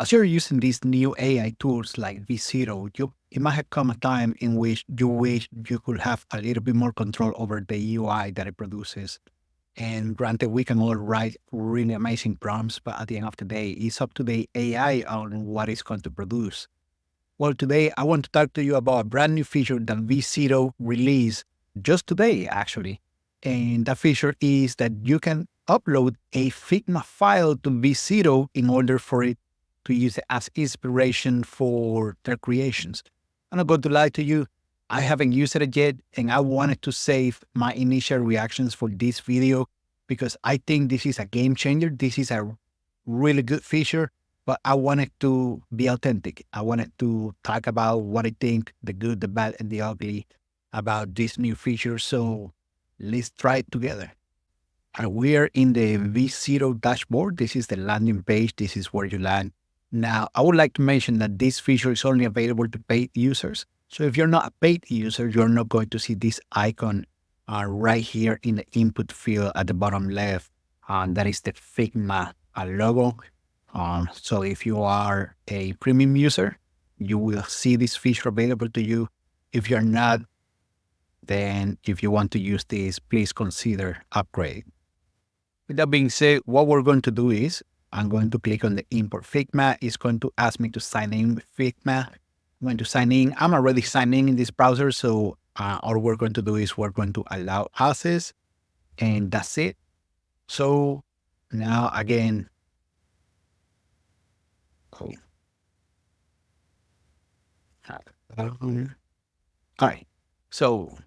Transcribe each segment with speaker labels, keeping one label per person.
Speaker 1: As you're using these new AI tools like V0, it might have come a time in which you wish you could have a little bit more control over the UI that it produces. And granted, we can all write really amazing prompts, but at the end of the day, it's up to the AI on what it's going to produce. Well, today I want to talk to you about a brand new feature that V0 released just today, actually. And that feature is that you can upload a Figma file to V0 in order for it to use it as inspiration for their creations. I'm not going to lie to you, I haven't used it yet, and I wanted to save my initial reactions for this video because I think this is a game changer. This is a really good feature, but I wanted to be authentic. I wanted to talk about what I think, the good, the bad, and the ugly about this new feature. So let's try it together. We are in the V0 dashboard. This is the landing page. This is where you land. Now, I would like to mention that this feature is only available to paid users. So if you're not a paid user, you're not going to see this icon right here in the input field at the bottom left. That is the Figma logo. So if you are a premium user, you will see this feature available to you. If you're not, then if you want to use this, please consider upgrade. With that being said, what we're going to do is I'm going to click on the import Figma. It's going to ask me to sign in with Figma. I'm going to sign in. I'm already signed in this browser. So all we're going to do is we're going to allow access and that's it. So now again, oh, all right. So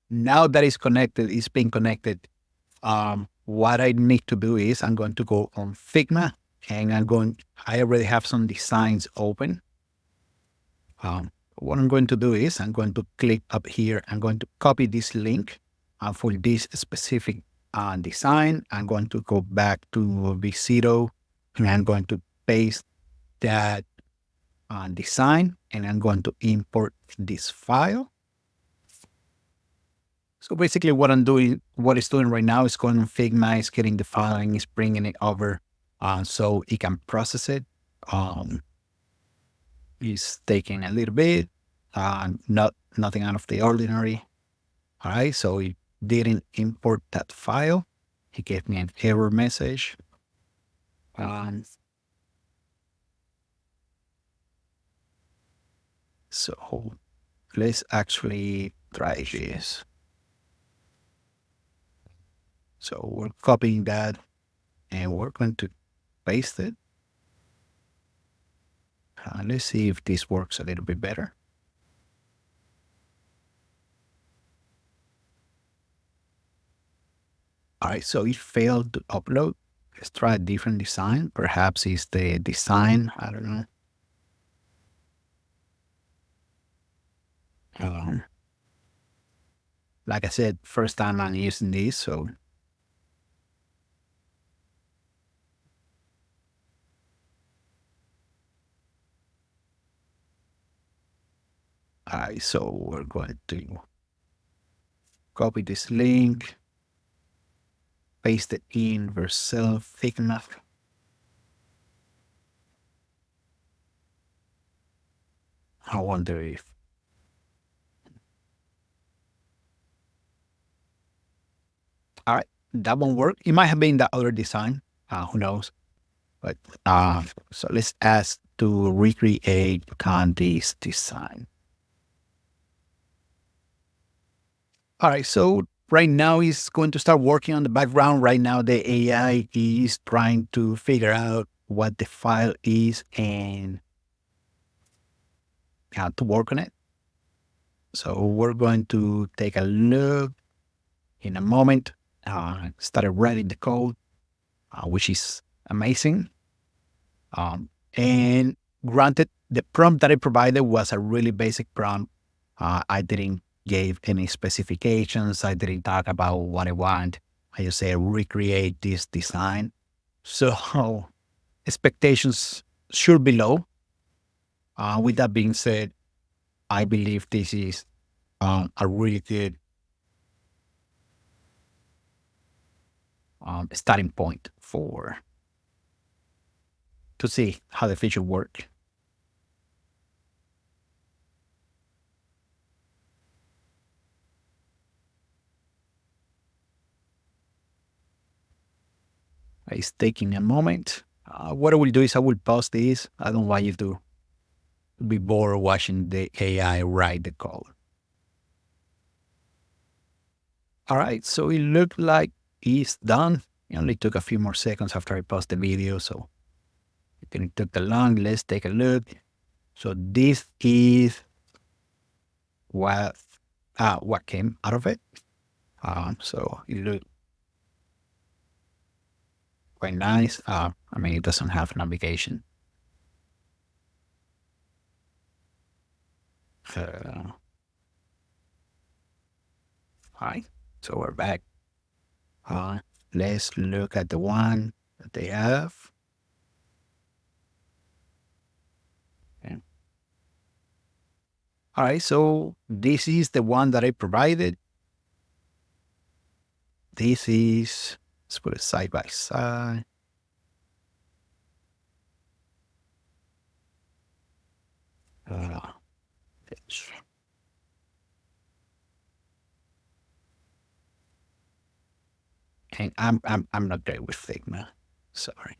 Speaker 1: now that it's connected, it's been connected. What I need to do is I'm going to go on Figma and I already have some designs open. What I'm going to do is I'm going to click up here. I'm going to copy this link for this specific design. I'm going to go back to V0 and I'm going to paste that design and I'm going to import this file. So basically what it's doing right now is going on Figma, it's getting the file and it's bringing it over so it can process it. It's taking a little bit, nothing out of the ordinary. All right, so it didn't import that file. It gave me an error message. So let's actually try this. So we're copying that and we're going to paste it. Let's see if this works a little bit better. All right, so it failed to upload. Let's try a different design. Perhaps it's the design. I don't know. Like I said, first time I'm using this, so. All right, so we're going to copy this link, paste it in Vercel Figma. I wonder if. All right, that won't work. It might have been that other design. Who knows? But so let's ask to recreate this design. All right, so right now it's going to start working on the background. Right now, the AI is trying to figure out what the file is and how to work on it. So we're going to take a look in a moment. Started writing the code, which is amazing. And granted, the prompt that I provided was a really basic prompt. I didn't give any specifications. I didn't talk about what I want. I just said recreate this design. So expectations should be low. With that being said, I believe this is a really good starting point for to see how the feature works. It's taking a moment. What I will do is I will pause this. I don't want you to be bored watching the AI write the code. All right, so it looked like it's done. It only took a few more seconds after I paused the video, so it didn't take that long. Let's take a look. So this is what what came out of it. So it looked quite nice. I mean, it doesn't have navigation. All right, so we're back. Let's look at the one that they have. Okay. All right, so this is the one that I provided. This is, let's put it side by side. This. And I'm not great with Figma. Sorry.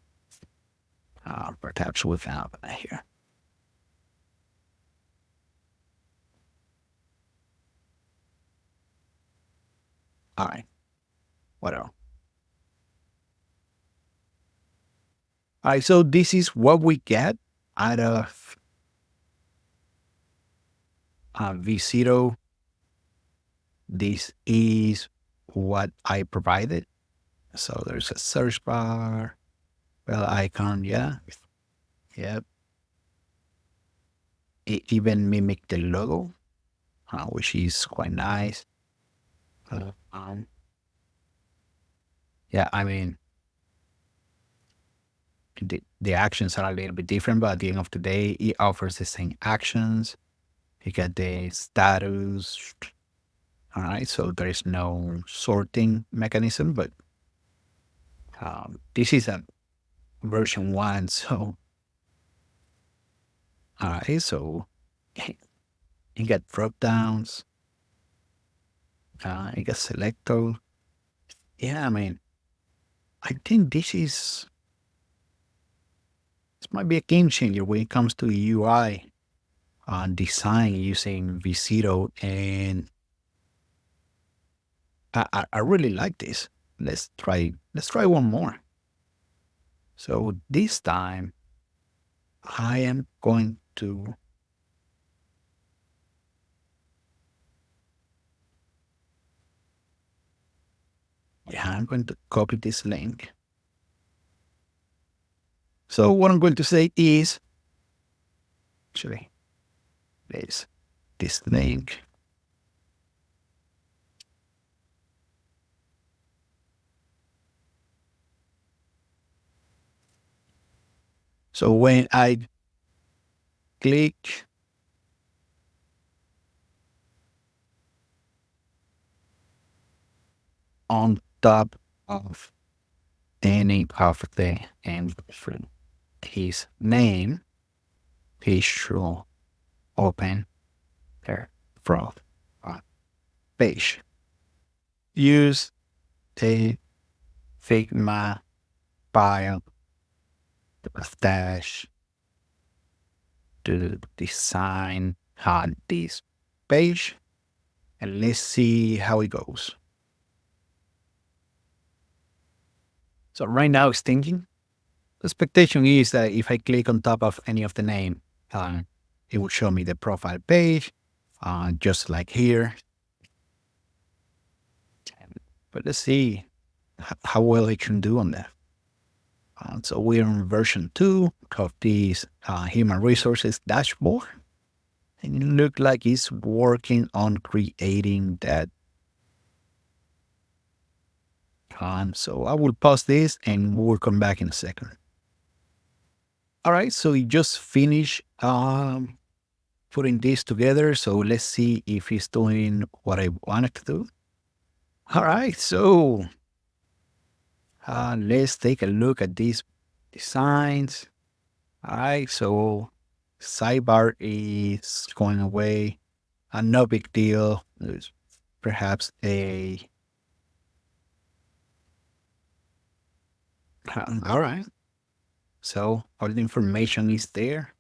Speaker 1: Perhaps without here. All right. Whatever. All right. So this is what we get out of V0. This is what I provided. So there's a search bar, bell icon. Yeah. Yep. It even mimicked the logo, which is quite nice. Yeah, I mean, the actions are a little bit different, but at the end of the day, it offers the same actions. You get the status. All right, so there is no sorting mechanism, but this is a version 1. So, all right, so you get drop downs, you get selector. Yeah, I mean, I think this might be a game changer when it comes to UI design using V0, and I really like this. Let's try one more. So this time I am going to I'm going to copy this link. So what I'm going to say is actually there's this link. So when I click on top of any of the and his name, he should open their fraud page. Use the Figma file dash to design this page, and let's see how it goes. So right now it's thinking. The expectation is that if I click on top of any of the name, it will show me the profile page, just like here. But let's see how well it can do on that. So we're on version 2 of this human resources dashboard. And it looks like it's working on creating that. So I will pause this and we'll come back in a second. All right, so we just finished putting this together. So let's see if it's doing what I wanted to do. All right, so let's take a look at these designs. All right, so sidebar is going away. No big deal. It's perhaps all right. So all the information is there.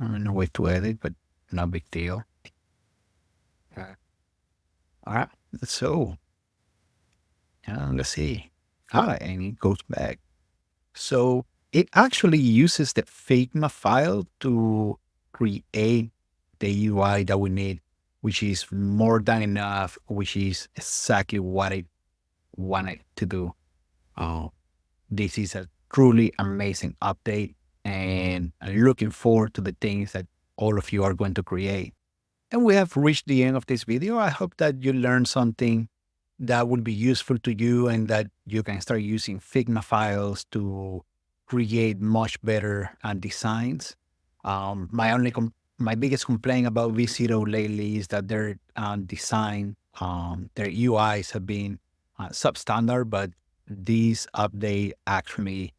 Speaker 1: I don't know way to edit, but no big deal. Uh, all right. So let's see. And it goes back. So it actually uses the Figma file to create the UI that we need, which is more than enough, which is exactly what I wanted to do. Oh, this is a truly amazing update, and I'm looking forward to the things that all of you are going to create. And we have reached the end of this video. I hope that you learned something that will be useful to you and that you can start using Figma files to create much better designs. My biggest complaint about V0 lately is that their design, their UIs have been substandard, but these update actually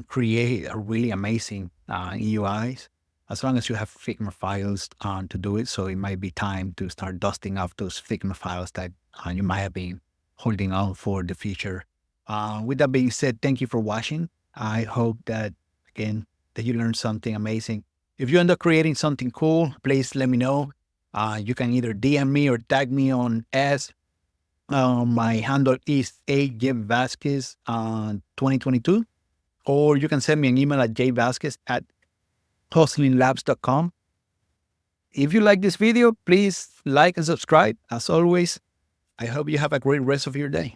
Speaker 1: create a really amazing UIs as long as you have Figma files to do it. So it might be time to start dusting off those Figma files that you might have been holding on for the future. With that being said, thank you for watching. I hope that, again, that you learned something amazing. If you end up creating something cool, please let me know. You can either DM me or tag me on S. My handle is AJVasquez 2022, or you can send me an email at jvasquez@hustlinglabs.com. If you like this video, please like and subscribe. As always, I hope you have a great rest of your day.